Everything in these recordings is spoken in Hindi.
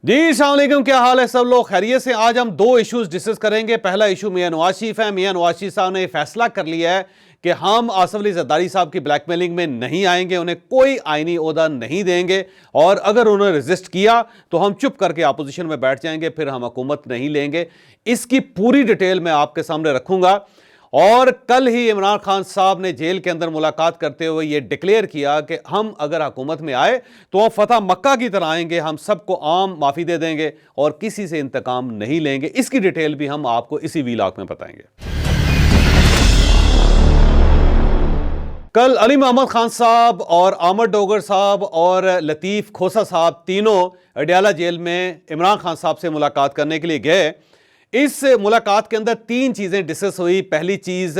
जी अस्सलाम वालेकुम, क्या हाल है सब लोग? खैरियत से? आज हम दो इश्यूज डिस्कस करेंगे। पहला इशू मियां नवाज शरीफ है। मियां नवाज शरीफ साहब ने फैसला कर लिया है कि हम आसिफ अली जरदारी साहब की ब्लैकमेलिंग में नहीं आएंगे, उन्हें कोई आईनी ओहदा नहीं देंगे और अगर उन्होंने रेजिस्ट किया तो हम चुप करके अपोजिशन में बैठ जाएंगे, फिर हम हुकूमत नहीं लेंगे। इसकी पूरी डिटेल मैं आपके सामने रखूंगा। और कल ही इमरान खान साहब ने जेल के अंदर मुलाकात करते हुए यह डिक्लेयर किया कि हम अगर हुकूमत में आए तो हम फतह मक्का की तरह आएंगे, हम सबको आम माफी दे देंगे और किसी से इंतकाम नहीं लेंगे। इसकी डिटेल भी हम आपको इसी वीलॉग में बताएंगे। कल अली मोहम्मद खान साहब और आमद डोगर साहब और लतीफ खोसा साहब तीनों अडयाला जेल में इमरान खान साहब से मुलाकात करने के लिए गए। इस मुलाकात के अंदर तीन चीज़ें डिस्कस हुई। पहली चीज़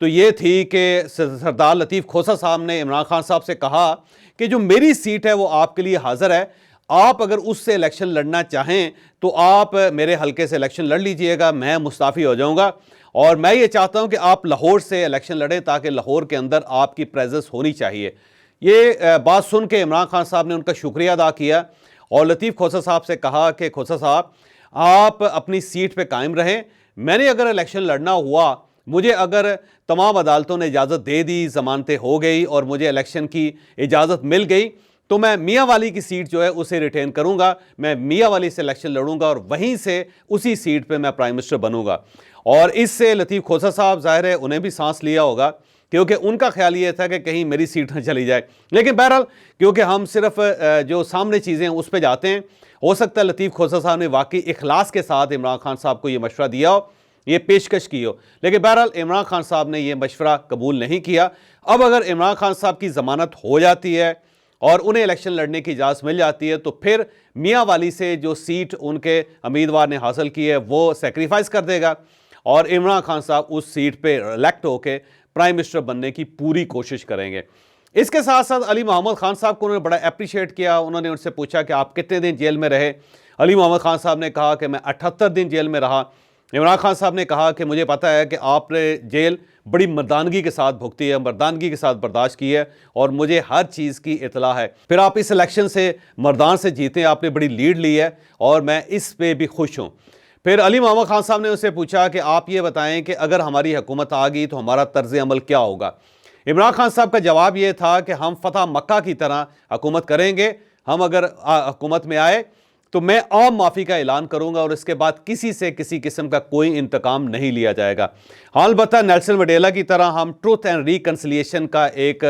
तो ये थी कि सरदार लतीफ़ खोसा साहब ने इमरान खान साहब से कहा कि जो मेरी सीट है वो आपके लिए हाजिर है, आप अगर उससे इलेक्शन लड़ना चाहें तो आप मेरे हलके से इलेक्शन लड़ लीजिएगा, मैं मुस्ताफ़ी हो जाऊंगा और मैं ये चाहता हूं कि आप लाहौर से इलेक्शन लड़ें ताकि लाहौर के अंदर आपकी प्रेजेंस होनी चाहिए। ये बात सुन के इमरान खान साहब ने उनका शुक्रिया अदा किया और लतीफ़ खोसा साहब से कहा कि खोसा साहब आप अपनी सीट पे कायम रहें, मैंने अगर इलेक्शन लड़ना हुआ, मुझे अगर तमाम अदालतों ने इजाज़त दे दी, ज़मानतें हो गई और मुझे इलेक्शन की इजाज़त मिल गई तो मैं मियाँ वाली की सीट जो है उसे रिटेन करूँगा, मैं मियाँ वाली से इलेक्शन लड़ूंगा और वहीं से उसी सीट पे मैं प्राइम मिनिस्टर बनूंगा। और इससे लतीफ़ खोसा साहब जाहिर है उन्हें भी सांस लिया होगा क्योंकि उनका ख्याल ये था कि कहीं मेरी सीट न चली जाए। लेकिन बहरहाल क्योंकि हम सिर्फ जो सामने चीज़ें हैं उस पर जाते हैं, हो सकता है लतीफ़ खोसा साहब ने वाकई इखलास के साथ इमरान खान साहब को ये मशवरा दिया हो, ये पेशकश की हो, लेकिन बहरहाल इमरान खान साहब ने यह मशवरा कबूल नहीं किया। अब अगर इमरान खान साहब की ज़मानत हो जाती है और उन्हें इलेक्शन लड़ने की इजाज़त मिल जाती है तो फिर मियाँ वाली से जो सीट उनके उम्मीदवार ने हासिल की है वो सेक्रीफाइस कर देगा और इमरान खान साहब उस सीट पर इलेक्ट होकर प्राइम मिनिस्टर बनने की पूरी कोशिश करेंगे। इसके साथ साथ अली मोहम्मद खान साहब को उन्होंने बड़ा अप्रिशिएट किया। उन्होंने उनसे पूछा कि आप कितने दिन जेल में रहे। अली मोहम्मद खान साहब ने कहा कि मैं 78 दिन जेल में रहा। इमरान खान साहब ने कहा कि मुझे पता है कि आपने जेल बड़ी मर्दानगी के साथ भुगती है, मर्दानगी के साथ बर्दाश्त की है और मुझे हर चीज़ की इतला है। फिर आप इस इलेक्शन से मर्दान से जीते, आपने बड़ी लीड ली है और मैं इस पर भी खुश हूँ। फिर अली मोहम्मद खान साहब ने उससे पूछा कि आप ये बताएं कि अगर हमारी हुकूमत आ गई तो हमारा तर्ज अमल क्या होगा। इमरान खान साहब का जवाब ये था कि हम फतह मक्का की तरह हुकूमत करेंगे, हम अगर हुकूमत में आए तो मैं आम माफ़ी का ऐलान करूंगा और इसके बाद किसी से किसी किस्म का कोई इंतकाम नहीं लिया जाएगा। हाँ, अलबत्ता नेल्सन मंडेला की तरह हम ट्रूथ एंड रिकन्सिलिएशन का एक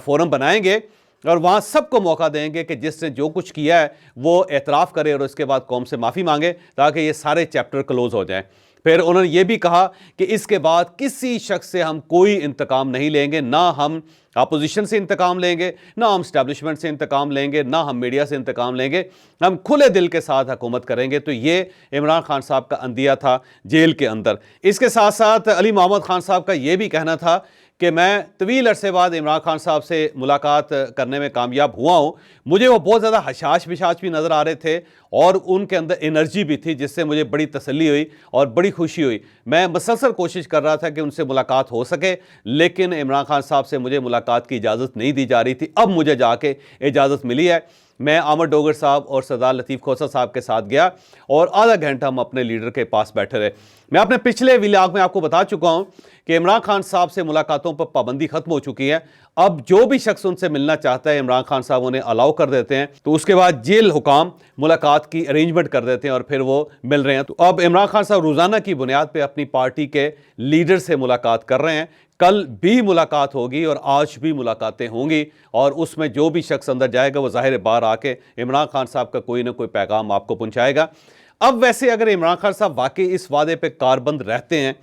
फोरम बनाएंगे और वहाँ सबको मौका देंगे कि जिसने जो कुछ किया है वो एतराफ़ करे और उसके बाद कौम से माफ़ी मांगे ताकि ये सारे चैप्टर क्लोज हो जाएं। फिर उन्होंने ये भी कहा कि इसके बाद किसी शख्स से हम कोई इंतकाम नहीं लेंगे, ना हम अपोजिशन से इंतकाम लेंगे, ना हम स्टैब्लिशमेंट से इंतकाम लेंगे, ना हम मीडिया से इंतकाम लेंगे, हम खुले दिल के साथ हुकूमत करेंगे। तो ये इमरान खान साहब का अंदिया था जेल के अंदर। इसके साथ साथ अली मोहम्मद खान साहब का ये भी कहना था कि मैं तवील अरसे बाद इमरान खान साहब से मुलाकात करने में कामयाब हुआ हूँ। मुझे वो बहुत ज़्यादा हशाश बिशाश भी नज़र आ रहे थे और उनके अंदर एनर्जी भी थी जिससे मुझे बड़ी तसल्ली हुई और बड़ी खुशी हुई। मैं मुसलसल कोशिश कर रहा था कि उनसे मुलाकात हो सके, लेकिन इमरान खान साहब से मुझे मुलाकात की इजाज़त नहीं दी जा रही थी। अब मुझे जाके इजाज़त मिली है। मैं आमद डोगर साहब और सरदार लतीफ़ खोसा साहब के साथ गया और आधा घंटा हम अपने लीडर के पास बैठे रहे। मैं अपने पिछले व्लॉग में आपको बता चुका हूं कि इमरान खान साहब से मुलाकातों पर पाबंदी खत्म हो चुकी है। अब जो भी शख्स उनसे मिलना चाहता है इमरान खान साहब उन्हें अलाउ कर देते हैं, तो उसके बाद जेल हुकाम मुलाकात की अरेंजमेंट कर देते हैं और फिर वो मिल रहे हैं। तो अब इमरान खान साहब रोज़ाना की बुनियाद पर अपनी पार्टी के लीडर से मुलाकात कर रहे हैं। कल भी मुलाकात होगी और आज भी मुलाकातें होंगी और उसमें जो भी शख्स अंदर जाएगा वो ज़ाहिर बाहर आके इमरान खान साहब का कोई ना कोई पैगाम आपको पहुंचाएगा। अब वैसे अगर इमरान खान साहब वाकई इस वादे पे कारबंद रहते हैं,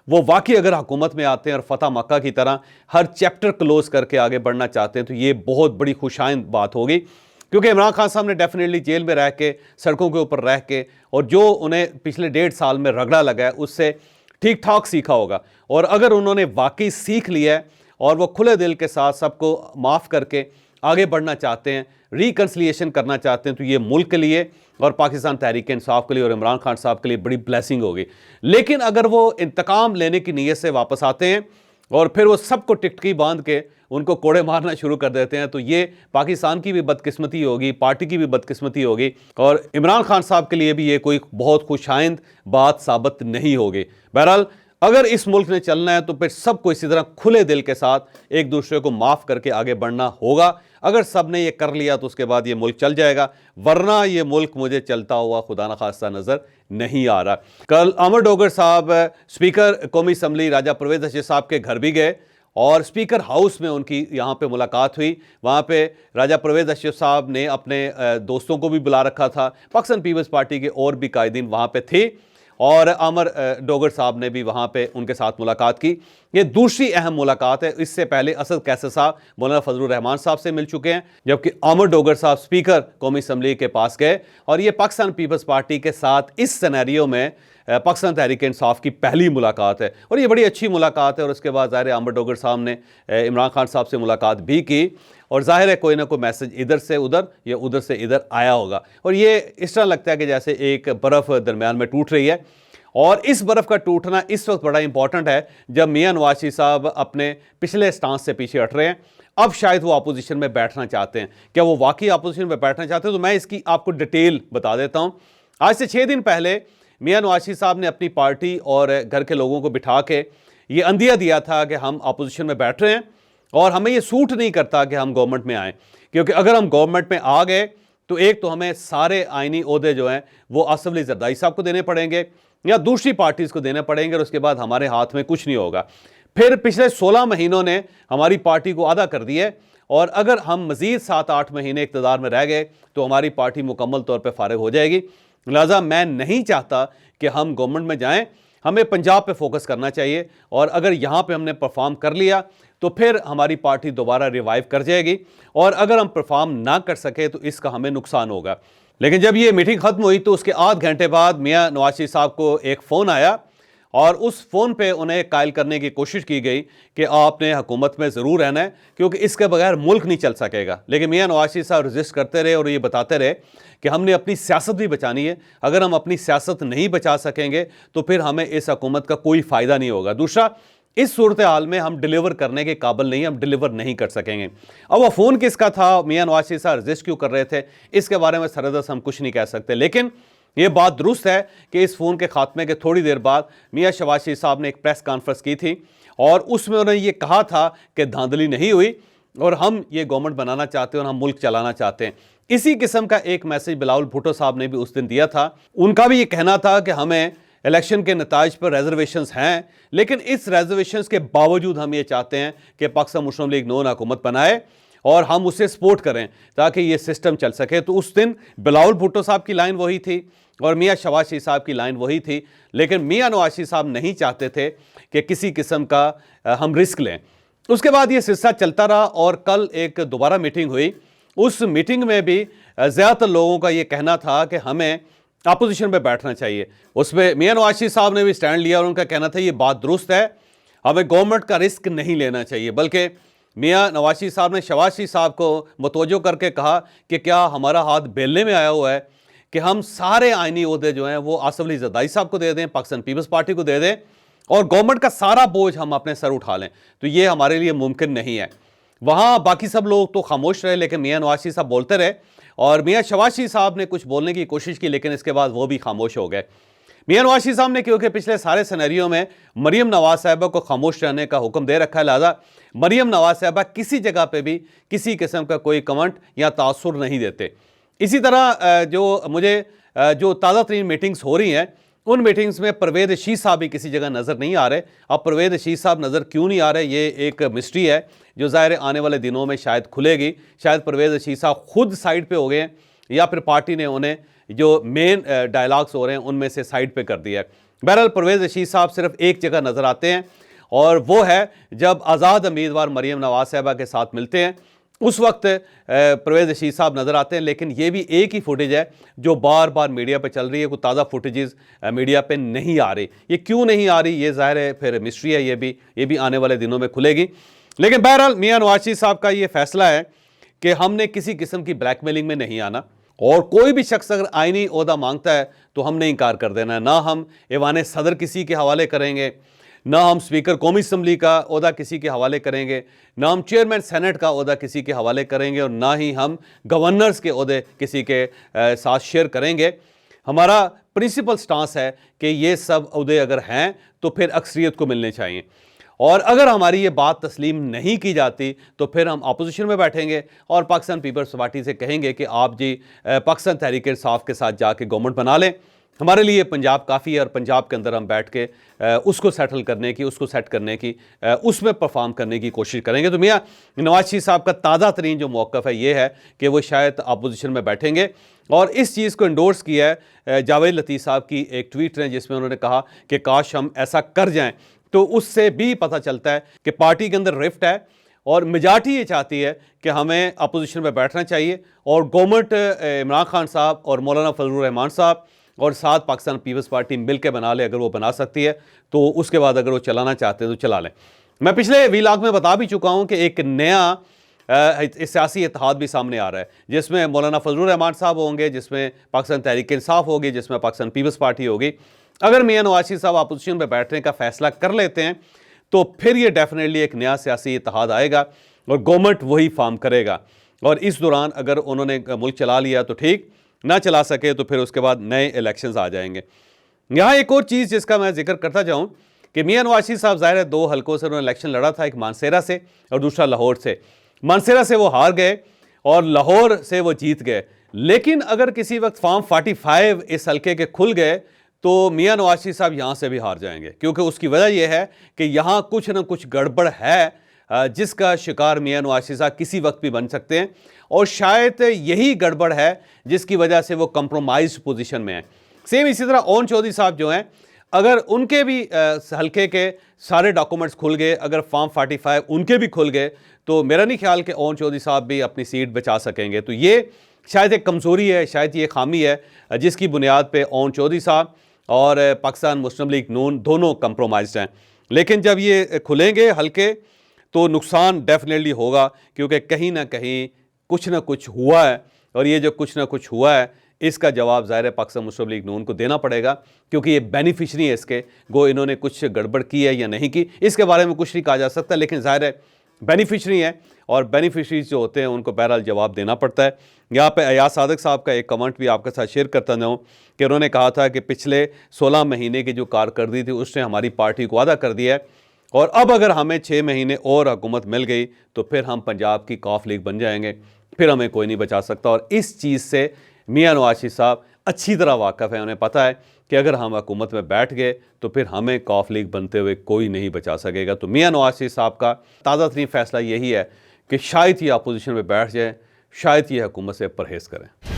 वो वाकई अगर हुकूमत में आते हैं और फतह मक्का की तरह हर चैप्टर क्लोज करके आगे बढ़ना चाहते हैं तो ये बहुत बड़ी खुशाइंद बात होगी। क्योंकि इमरान खान साहब ने डेफिनेटली जेल में रह के, सड़कों के ऊपर रह के और जो उन्हें पिछले 1.5 साल में रगड़ा लगा है उससे ठीक ठाक सीखा होगा। और अगर उन्होंने वाकई सीख लिया है और वो खुले दिल के साथ सबको माफ़ करके आगे बढ़ना चाहते हैं, रिकन्सिलिएशन करना चाहते हैं, तो ये मुल्क के लिए और पाकिस्तान तहरीक इंसाफ के लिए और इमरान खान साहब के लिए बड़ी ब्लेसिंग होगी। लेकिन अगर वो इंतकाम लेने की नीयत से वापस आते हैं और फिर वो सबको टिकटकी बांध के उनको कोड़े मारना शुरू कर देते हैं, तो ये पाकिस्तान की भी बदकिस्मती होगी, पार्टी की भी बदकिस्मती होगी और इमरान खान साहब के लिए भी ये कोई बहुत खुशाइंद बात साबित नहीं होगी। बहरहाल अगर इस मुल्क ने चलना है तो फिर सबको इसी तरह खुले दिल के साथ एक दूसरे को माफ़ करके आगे बढ़ना होगा। अगर सब ने ये कर लिया तो उसके बाद ये मुल्क चल जाएगा, वरना ये मुल्क मुझे चलता हुआ खुदा न खास्ता नज़र नहीं आ रहा। कल अमर डोगर साहब स्पीकर कौमी असम्बली राजा परवेज़ अशरफ साहब के घर भी गए और स्पीकर हाउस में उनकी यहाँ पे मुलाकात हुई। वहाँ पे राजा परवेज़ अशरफ साहब ने अपने दोस्तों को भी बुला रखा था, पाकिस्तान पीपल्स पार्टी के और भी कायदीन वहाँ पे थे और अमर डोगर साहब ने भी वहाँ पे उनके साथ मुलाकात की। ये दूसरी अहम मुलाकात है। इससे पहले असद कैसर साहब मौलाना फजलुर रहमान साहब से मिल चुके हैं, जबकि अमर डोगर साहब स्पीकर कौमी असम्बली के पास गए और ये पाकिस्तान पीपल्स पार्टी के साथ इस सिनेरियो में पाकिस्तान तहरीक इंसाफ की पहली मुलाकात है और ये बड़ी अच्छी मुलाकात है। और उसके बाद ज़ाहिर अमर डोगर साहब ने इमरान खान साहब से मुलाकात भी की और जाहिर है कोई ना कोई मैसेज इधर से उधर या उधर से इधर आया होगा और ये इस तरह लगता है कि जैसे एक बर्फ़ दरमियान में टूट रही है और इस बर्फ़ का टूटना इस वक्त बड़ा इंपॉर्टेंट है जब मियां नवाज शरीफ साहब अपने पिछले स्टांस से पीछे हट रहे हैं। अब शायद वो अपोजिशन में बैठना चाहते हैं। क्या वो वाकई अपोजिशन में बैठना चाहते हैं? तो मैं इसकी आपको डिटेल बता देता हूँ। आज से 6 दिन पहले मियां नवाज शरीफ साहब ने अपनी पार्टी और घर के लोगों को बिठा के ये अंदिया दिया था कि हम अपोजिशन में बैठ रहे हैं और हमें ये सूट नहीं करता कि हम गवर्नमेंट में आएँ, क्योंकि अगर हम गवर्नमेंट में आ गए तो एक तो हमें सारे आइनी ओहदे जो हैं वो आसिफ अली जरदारी साहब को देने पड़ेंगे या दूसरी पार्टीज़ को देने पड़ेंगे और उसके बाद हमारे हाथ में कुछ नहीं होगा। फिर पिछले 16 महीनों ने हमारी पार्टी को आधा कर दिया है और अगर हम मज़ीद 7-8 महीने इक़्तिदार में रह गए तो हमारी पार्टी मुकम्मल तौर पर फारिग हो जाएगी। लिहाजा मैं नहीं चाहता कि हम गवर्नमेंट में जाएं, हमें पंजाब पे फोकस करना चाहिए और अगर यहाँ पे हमने परफॉर्म कर लिया तो फिर हमारी पार्टी दोबारा रिवाइव कर जाएगी और अगर हम परफॉर्म ना कर सके तो इसका हमें नुकसान होगा। लेकिन जब ये मीटिंग ख़त्म हुई तो उसके आध घंटे बाद मियां नवाज शरीफ साहब को एक फ़ोन आया और उस फ़ोन पे उन्हें कायल करने की कोशिश की गई कि आपने हुकूमत में ज़रूर रहना है क्योंकि इसके बगैर मुल्क नहीं चल सकेगा। लेकिन मियां नवाज शरीफ साहब रजिस्ट करते रहे और ये बताते रहे कि हमने अपनी सियासत भी बचानी है, अगर हम अपनी सियासत नहीं बचा सकेंगे तो फिर हमें इस हुकूमत का कोई फ़ायदा नहीं होगा। दूसरा, इस सूरत हाल में हम डिलीवर करने के काबिल नहीं, हम डिलीवर नहीं कर सकेंगे। अब वो फ़ोन किसका था, मियां नवाज शरीफ साहब रजिस्ट क्यों कर रहे थे, इसके बारे में सरदस्त हम कुछ नहीं कह सकते। लेकिन ये बात दुरुस्त है कि इस फ़ोन के खात्मे के थोड़ी देर बाद मियां शहबाज शरीफ साहब ने एक प्रेस कॉन्फ्रेंस की थी और उसमें उन्होंने ये कहा था कि धांधली नहीं हुई और हम ये गवर्नमेंट बनाना चाहते हैं और हम मुल्क चलाना चाहते हैं। इसी किस्म का एक मैसेज बिलावल भुट्टो साहब ने भी उस दिन दिया था। उनका भी ये कहना था कि हमें इलेक्शन के नताइज पर रिजर्वेशंस हैं, लेकिन इस रिजर्वेशंस के बावजूद हम ये चाहते हैं कि पाकिस्तान मुस्लिम लीग नून हुकूमत बनाए और हम उसे सपोर्ट करें ताकि ये सिस्टम चल सके। तो उस दिन बिलावल भुट्टो साहब की लाइन वही थी और मियां शहबाज शरीफ साहब की लाइन वही थी, लेकिन मियां नवाज शरीफ साहब नहीं चाहते थे कि किसी किस्म का हम रिस्क लें। उसके बाद ये सिलसिला चलता रहा और कल एक दोबारा मीटिंग हुई। उस मीटिंग में भी ज़्यादातर लोगों का ये कहना था कि हमें अपोजिशन में बैठना चाहिए। उसमें मियां नवाज शरीफ साहब ने भी स्टैंड लिया और उनका कहना था ये बात दुरुस्त है, हमें गवर्नमेंट का रिस्क नहीं लेना चाहिए। बल्कि मियां नवाज शरीफ साहब ने शहबाज शरीफ साहब को मुतवज्जो करके कहा कि क्या हमारा हाथ बेलने में आया हुआ है कि हम सारे आइनी ओहदे जो हैं वो आसिफ अली जरदारी साहब को दे दें, पाकिस्तान पीपल्स पार्टी को दे दें और गवर्नमेंट का सारा बोझ हम अपने सर उठा लें। तो ये हमारे लिए मुमकिन नहीं है। वहाँ बाकी सब लोग तो खामोश रहे, लेकिन मियां नवाज शरीफ साहब बोलते रहे और मियां शहबाज शरीफ साहब ने कुछ बोलने की कोशिश की, लेकिन इसके बाद वो भी खामोश हो गए। मियां नवाज शरीफ साहब ने क्योंकि पिछले सारे सिनेरियो में मरीम नवाज साहिबा को खामोश रहने का हुक्म दे रखा है, लिहाजा मरीम नवाज साहिबा किसी जगह पे भी किसी किस्म का कोई कमेंट या तासुर नहीं देते। इसी तरह जो ताज़ा तरीन मीटिंग्स हो रही हैं उन मीटिंग्स में परवेज़ अशीज साहब भी किसी जगह नज़र नहीं आ रहे। अब परवेज़ अशीज साहब नज़र क्यों नहीं आ रहे, ये एक मिस्ट्री है जो ज़ाहिर आने वाले दिनों में शायद खुलेगी। शायद परवेज़ अशीज साहब खुद साइड पे हो गए हैं या फिर पार्टी ने उन्हें जो मेन डायलॉग्स हो रहे हैं उनमें से साइड पे कर दिया है। बहरहाल परवेज़ अशीज साहब सिर्फ एक जगह नज़र आते हैं और वो है जब आज़ाद उम्मीदवार मरीम नवाज साहिबा के साथ मिलते हैं, उस वक्त परवेज़ अशीज साहब नज़र आते हैं। लेकिन ये भी एक ही फुटेज है जो बार बार मीडिया पे चल रही है, कोई ताज़ा फुटेजेस मीडिया पे नहीं आ रही। ये क्यों नहीं आ रही, ये ज़ाहिर है फिर मिस्ट्री है, ये भी आने वाले दिनों में खुलेगी। लेकिन बहरहाल मियां नवाज शरीफ साहब का ये फैसला है कि हमने किसी किस्म की ब्लैकमेलिंग में नहीं आना और कोई भी शख्स अगर आइनी ओहदा मांगता है तो हमने इनकार कर देना है। ना हम ऐवान सदर किसी के हवाले करेंगे, ना हम स्पीकर कौमी असम्बली का ओहदा किसी के हवाले करेंगे, ना हम चेयरमैन सेनेट का ओहदा किसी के हवाले करेंगे, और ना ही हम गवर्नर्स के ओहदे किसी के साथ शेयर करेंगे। हमारा प्रिंसिपल स्टांस है कि ये सब ओहदे अगर हैं तो फिर अक्सरियत को मिलने चाहिए, और अगर हमारी ये बात तस्लीम नहीं की जाती तो फिर हम अपोजिशन में बैठेंगे और पाकिस्तान पीपल्स पार्टी से कहेंगे कि आप जी पाकिस्तान तहरीक इंसाफ के साथ जाके गवर्नमेंट बना लें, हमारे लिए पंजाब काफ़ी है, और पंजाब के अंदर हम बैठ के उसको सेटल करने की, उसको सेट करने की, उसमें परफॉर्म करने की कोशिश करेंगे। तो मियाँ नवाज शरीफ साहब का ताज़ा तरीन जो मौक़िफ़ है ये है कि वो शायद अपोजिशन में बैठेंगे, और इस चीज़ को इंडोर्स किया है जावेद लतीफ़ साहब की एक ट्वीट ने, जिसमें उन्होंने कहा कि काश हम ऐसा कर जाएँ। तो उससे भी पता चलता है कि पार्टी के अंदर रिफ्ट है, और मेजॉरिटी ये चाहती है कि हमें अपोजिशन में बैठना चाहिए, और गवर्नमेंट इमरान खान साहब और मौलाना फजलुर रहमान साहब और साथ पाकिस्तान पीपल्स पार्टी मिल के बना ले, अगर वो बना सकती है तो उसके बाद अगर वो चलाना चाहते हैं तो चला लें। मैं पिछले व्लॉग में बता भी चुका हूँ कि एक नया सियासी इत्तेहाद भी सामने आ रहा है, जिसमें मौलाना फजलुर रहमान साहब होंगे, जिसमें पाकिस्तान तहरीक इंसाफ होगी, जिसमें पाकिस्तान पीपल्स पार्टी होगी। अगर मियां नवाज शरीफ साहब अपोजिशन में बैठने का फैसला कर लेते हैं तो फिर ये डेफिनेटली एक नया सियासी इत्तेहाद आएगा और गवर्नमेंट वही फॉर्म करेगा, और इस दौरान अगर उन्होंने मुल्क चला लिया तो ठीक, ना चला सके तो फिर उसके बाद नए इलेक्शंस आ जाएंगे। यहाँ एक और चीज़ जिसका मैं जिक्र करता जाऊँ कि मियां नवाज शरीफ साहब ज़ाहिर है 2 हलकों से उन्होंने इलेक्शन लड़ा था, एक मानसेरा से और दूसरा लाहौर से। मानसेरा से वो हार गए और लाहौर से वो जीत गए, लेकिन अगर किसी वक्त फॉर्म 45 इस हल्के के खुल गए तो मियां नवाज शरीफ साहब यहाँ से भी हार जाएंगे, क्योंकि उसकी वजह यह है कि यहाँ कुछ ना कुछ गड़बड़ है जिसका शिकार मियां नवाज शरीफ साहब किसी वक्त भी बन सकते हैं, और शायद यही गड़बड़ है जिसकी वजह से वो कंप्रोमाइज पोजीशन में है। सेम इसी तरह ओन चौधरी साहब जो हैं, अगर उनके भी हल्के के सारे डॉक्यूमेंट्स खुल गए, अगर फॉर्म 45 उनके भी खुल गए, तो मेरा नहीं ख्याल कि ओन चौधरी साहब भी अपनी सीट बचा सकेंगे। तो ये शायद एक कमज़ोरी है, शायद ये खामी है जिसकी बुनियाद पे ओन चौधरी साहब और पाकिस्तान मुस्लिम लीग नून दोनों कंप्रोमाइज्ड हैं। लेकिन जब ये खुलेंगे हल्के तो नुकसान डेफिनेटली होगा, क्योंकि कहीं ना कहीं कुछ ना कुछ हुआ है, और ये जो कुछ ना कुछ हुआ है इसका जवाब ज़ाहिर है पाकिस्तान मुस्लिम लीग नून को देना पड़ेगा, क्योंकि ये बेनिफिशरी है इसके, गो इन्होंने कुछ गड़बड़ की है या नहीं की इसके बारे में कुछ नहीं कहा जा सकता, लेकिन ज़ाहिर है बेनिफिशरी है, और बेनिफिशरीज जो होते हैं उनको बहरहाल जवाब देना पड़ता है। यहाँ पे अयाज सादिक साहब का एक कमेंट भी आपके साथ शेयर करता जाऊँ कि उन्होंने कहा था कि पिछले 16 महीने की जो कारकर्दगी थी उसने हमारी पार्टी को वादा कर दिया है, और अब अगर हमें 6 महीने और हुकूमत मिल गई तो फिर हम पंजाब की कौफ लीग बन जाएंगे, फिर हमें कोई नहीं बचा सकता। और इस चीज़ से मियां नवाज शरीफ साहब अच्छी तरह वाकिफ़ है, उन्हें पता है कि अगर हम हुकूमत में बैठ गए तो फिर हमें कौफ लीग बनते हुए कोई नहीं बचा सकेगा। तो मियां नवाज शरीफ साहब का ताज़ा तरीन फैसला यही है कि शायद ये अपोजिशन में बैठ जाए, शायद ये हुकूमत से परहेज़ करें।